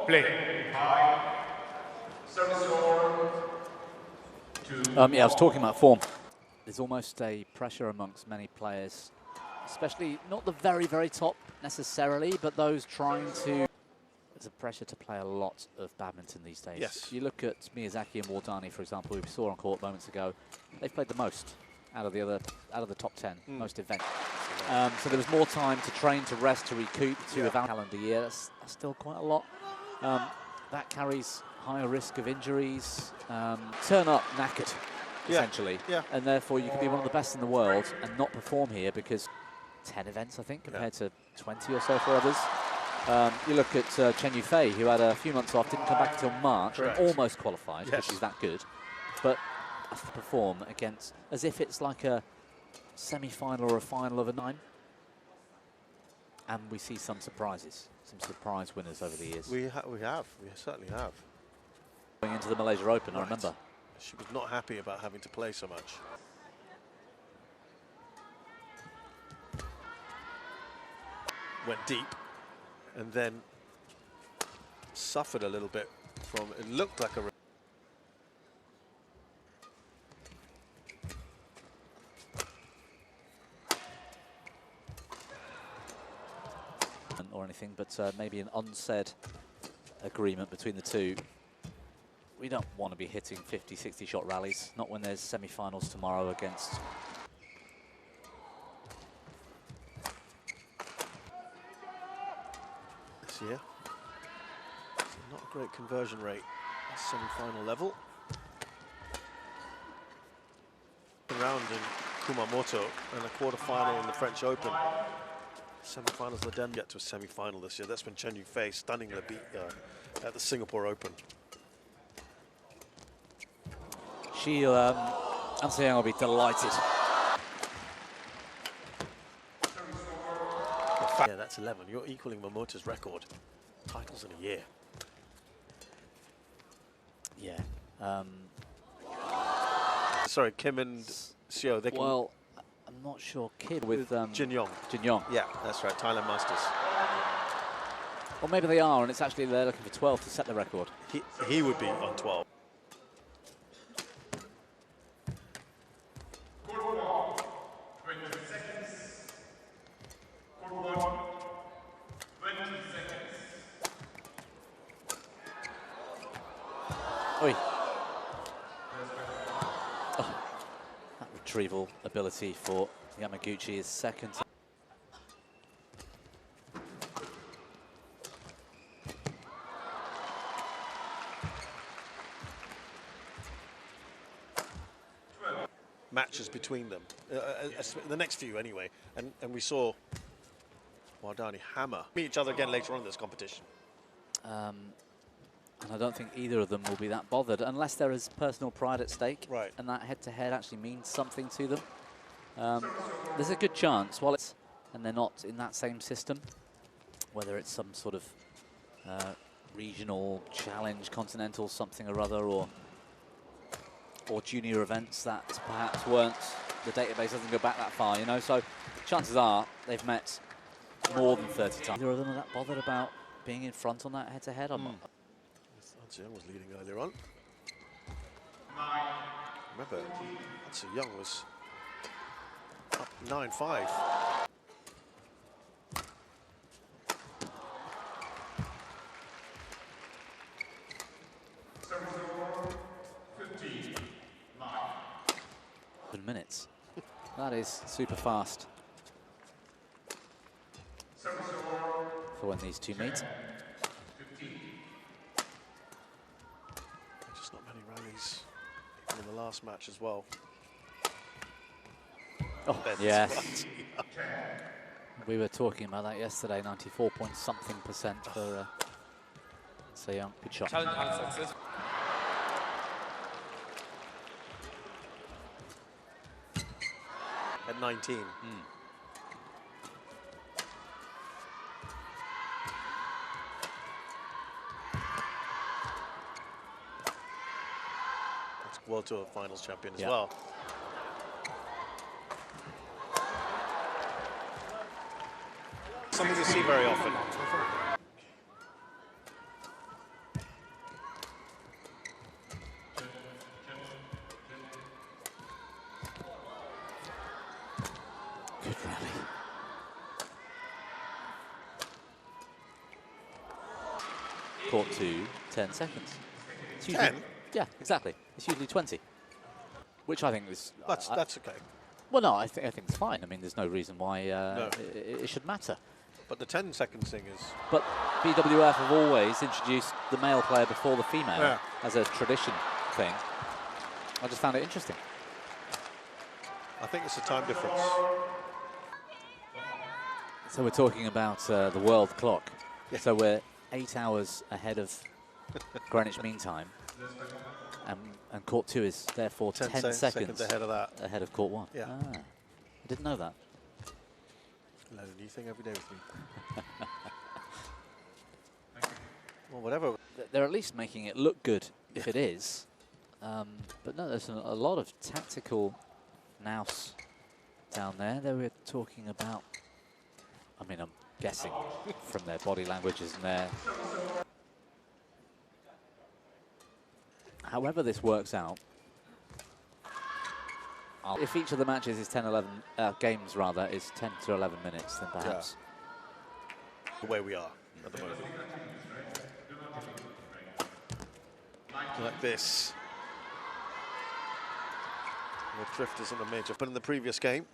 Play. Yeah, I was talking about form. There's almost a pressure amongst many players, especially not the very, very top necessarily, but those trying to. There's a pressure to play a lot of badminton these days. Yes. You look at Miyazaki and Wardani, for example, who we saw on court moments ago. They've played the most out of the top 10, most events. So there was more time to train, to rest, to recoup, to evaluate calendar year. That's still quite a lot. That carries higher risk of injuries. Turn up knackered, essentially. Yeah. And therefore you can be one of the best in the world and not perform here because 10 events, I think, compared to 20 or so for others. You look at Chen Yufei, who had a few months off, didn't come back until March, and almost qualified, because she's that good. But perform against, as if it's like a semi-final or a final of a 9. And we see some surprises, some surprise winners over the years. We certainly have. Going into the Malaysia Open, I remember. She was not happy about having to play so much. Went deep and then suffered a little bit from, it looked like a... or anything, but maybe an unsaid agreement between the two. We don't want to be hitting 50, 60 shot rallies, not when there's semi-finals tomorrow against... This year. Not a great conversion rate at semi-final level. Round in Kumamoto and a quarter-final in the French Open. Semi-finals, they didn't get to a semi-final this year. That's when Chen Yufei stunningly beat at the Singapore Open. Anse영이 will be delighted. Yeah, that's 11. You're equaling Momota's record. Titles in a year. Yeah. Sorry, Kim and Seo. They can. Well, I'm not sure. Kim with Jin Yong. Jin Yong. Yeah, that's right. Thailand Masters. Or maybe they are, and it's actually they're looking for 12 to set the record. He would be on 12. Oi. Oh, that retrieval ability for Yamaguchi is second. Matches between them, the next few anyway, and we saw Wardani hammer meet each other again later on in this competition. And I don't think either of them will be that bothered unless there is personal pride at stake. Right. And that head-to-head actually means something to them. There's a good chance, while it's and they're not in that same system, whether it's some sort of regional challenge, continental something or other, or junior events that perhaps weren't, the database doesn't go back that far, you know, so chances are they've met more than 30 times. Neither of them are that bothered about being in front on that head-to-head. Anseyoung was leading earlier on. Remember, Anseyoung was up 9-5. Minutes. That is super fast for when these two meet. Just not many rallies in the last match as well. Oh, yes. We were talking about that yesterday, 94 point something% for Anseyoung. Good shot. At 19. That's World Tour Finals champion as well. Something you see very often. court 2, 10 seconds. It's 10? Yeah, exactly. It's usually 20, which I think is... That's okay. Well, no, I think it's fine. I mean, there's no reason why No. it should matter. But the 10 seconds thing is... But BWF have always introduced the male player before the female Yeah. as a tradition thing. I just found it interesting. I think it's a time difference. So we're talking about the world clock. Yeah. So we're 8 hours ahead of Greenwich Mean Time. And court 2 is therefore 10 seconds ahead of that. ahead of court 1. Yeah. Ah, I didn't know that. Learn a new thing every day with me. Well, whatever. They're at least making it look good if it is. But no, there's a lot of tactical nous down there. They were talking about, I mean, I'm guessing from their body languages and their... However this works out, if each of the matches is 10, 11, games rather, is 10 to 11 minutes, then perhaps... The way we are at the moment. Like this. The drift isn't a major, but in the previous game.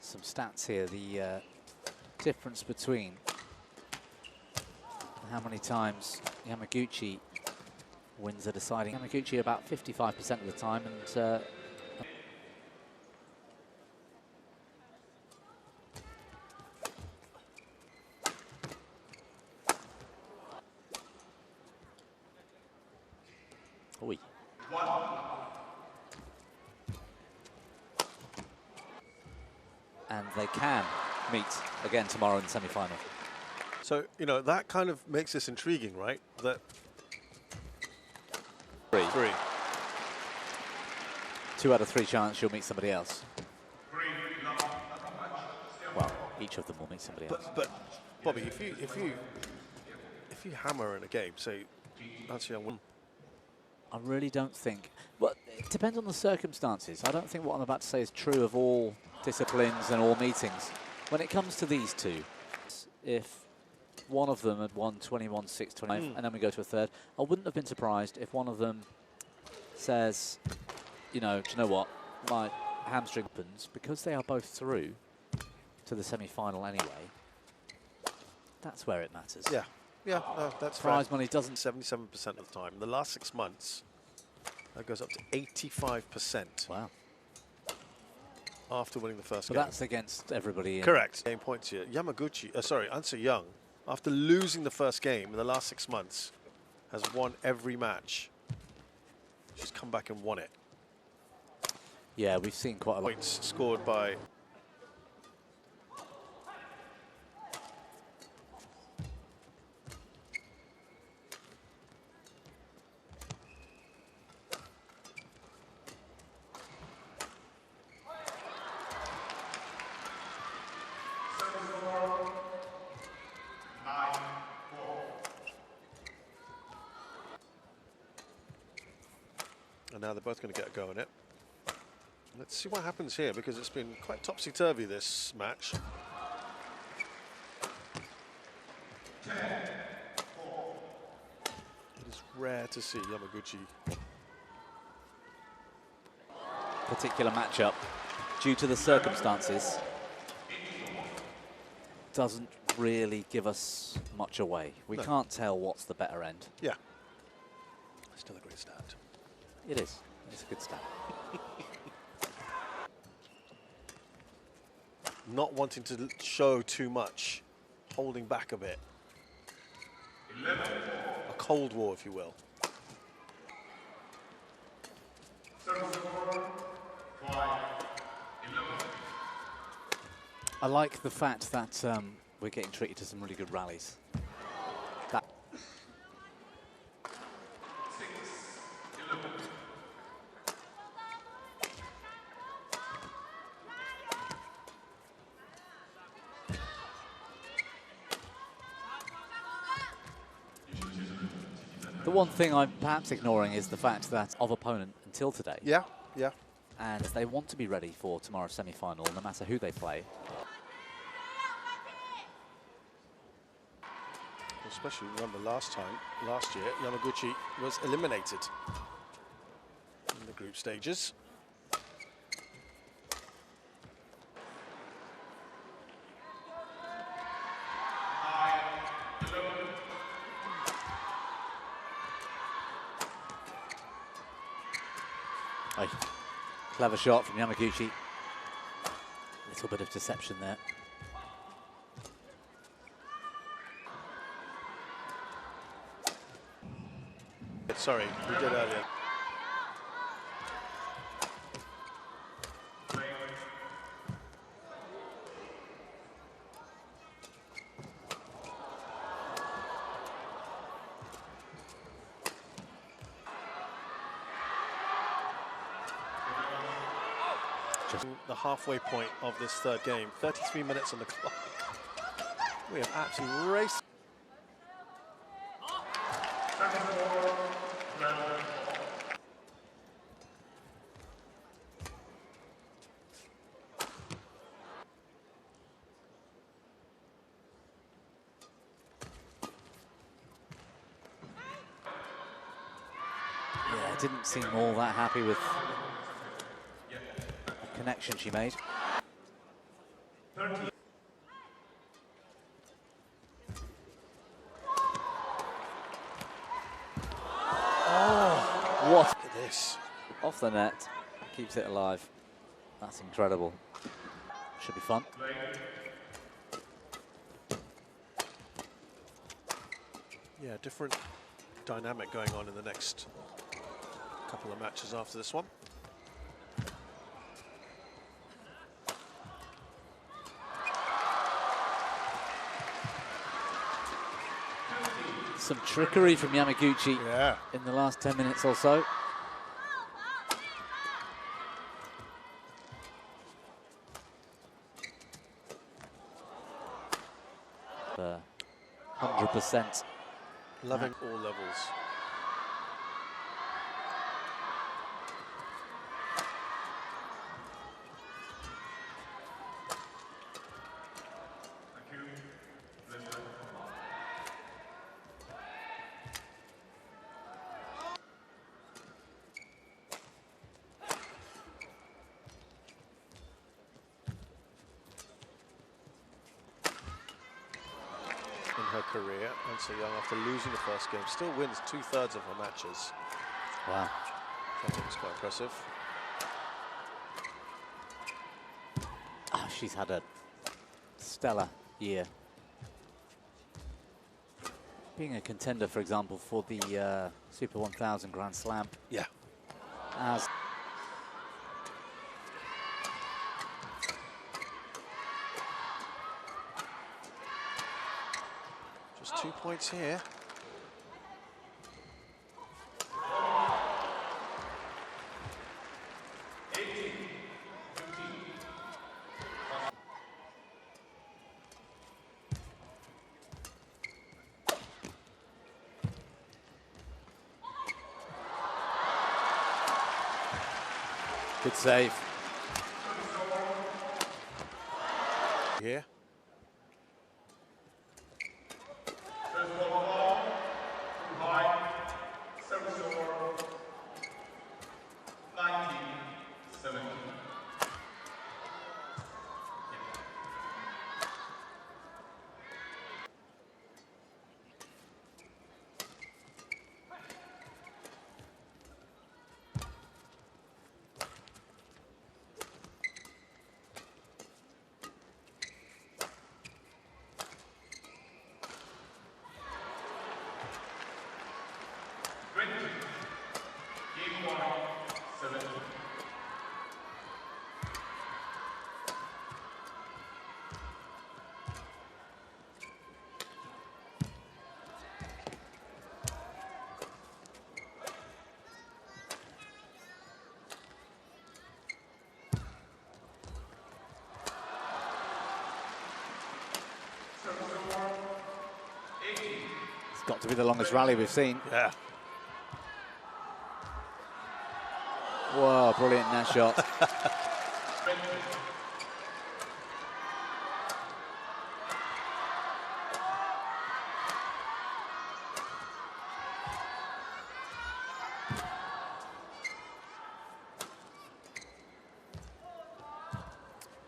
Some stats here, the difference between how many times Yamaguchi wins a deciding. Yamaguchi about 55% of the time, and Oi. And they can meet again tomorrow in the semi-final. So, you know, that kind of makes this intriguing, right? That three. 2 out of 3 chance you'll meet somebody else. Well, each of them will meet somebody else. But Bobby, if you hammer in a game, say, actually, I won. I really don't think. Well, it depends on the circumstances. I don't think what I'm about to say is true of all disciplines and all meetings. When it comes to these two, if one of them had won 21-6, 25, and then we go to a third, I wouldn't have been surprised if one of them says, you know, do you know what, my hamstring opens, because they are both through to the semi-final anyway. That's where it matters. Yeah, no, that's prize fair. money doesn't. 77% of the time. In the last 6 months, that goes up to 85%. Wow. After winning the first But game. that's against everybody. Correct. Game points here. Yamaguchi, sorry, Anseyoung, after losing the first game in the last 6 months, has won every match. She's come back and won it. Yeah, we've seen quite a lot. Points scored by... And now they're both going to get a go in it. Let's see what happens here, because it's been quite topsy-turvy, this match. It is rare to see Yamaguchi. Particular matchup, due to the circumstances, doesn't really give us much away. We can't tell what's the better end. Yeah. Still a great start. It is. It's a good start. Not wanting to show too much, holding back a bit. A Cold War, if you will. I like the fact that we're getting treated to some really good rallies. That the one thing I'm perhaps ignoring is the fact that of opponent until today. Yeah, yeah. And they want to be ready for tomorrow's semi-final, no matter who they play. Especially remember last year, Yamaguchi was eliminated in the group stages. Oh, clever shot from Yamaguchi. A little bit of deception there. Sorry, we did earlier. Just the halfway point of this third game, 33 minutes on the clock. We have absolutely raced. Yeah, didn't seem all that happy with the connection she made. Oh, what? Look at this. Off the net, keeps it alive. That's incredible. Should be fun. Yeah, different dynamic going on in the next couple of matches after this one. Some trickery from Yamaguchi in the last 10 minutes or so. The 100%. Loving all levels. In her career, and so young, after losing the first game, still wins 2/3 of her matches. Wow. I think it's quite impressive. Oh, she's had a stellar year. Being a contender, for example, for the Super 1000 Grand Slam. Yeah. As Just 2 points here. good save. Here. It's got to be the longest rally we've seen. Yeah. Whoa, brilliant net shot.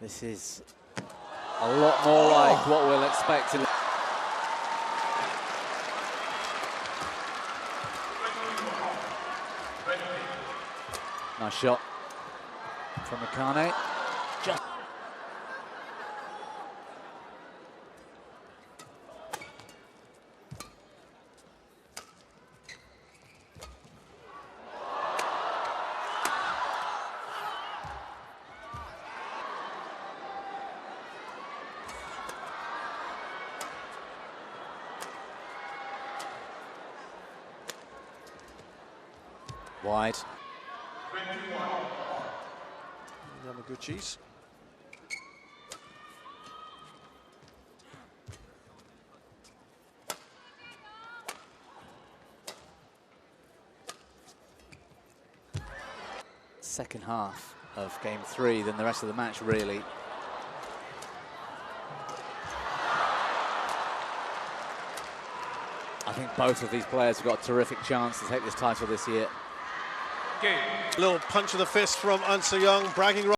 This is a lot more like what we'll expect in nice shot from A카네. Just wide. Yamaguchi's. Second half of game 3 than the rest of the match, really. I think both of these players have got a terrific chance to take this title this year. Little punch of the fist from Anse영이, bragging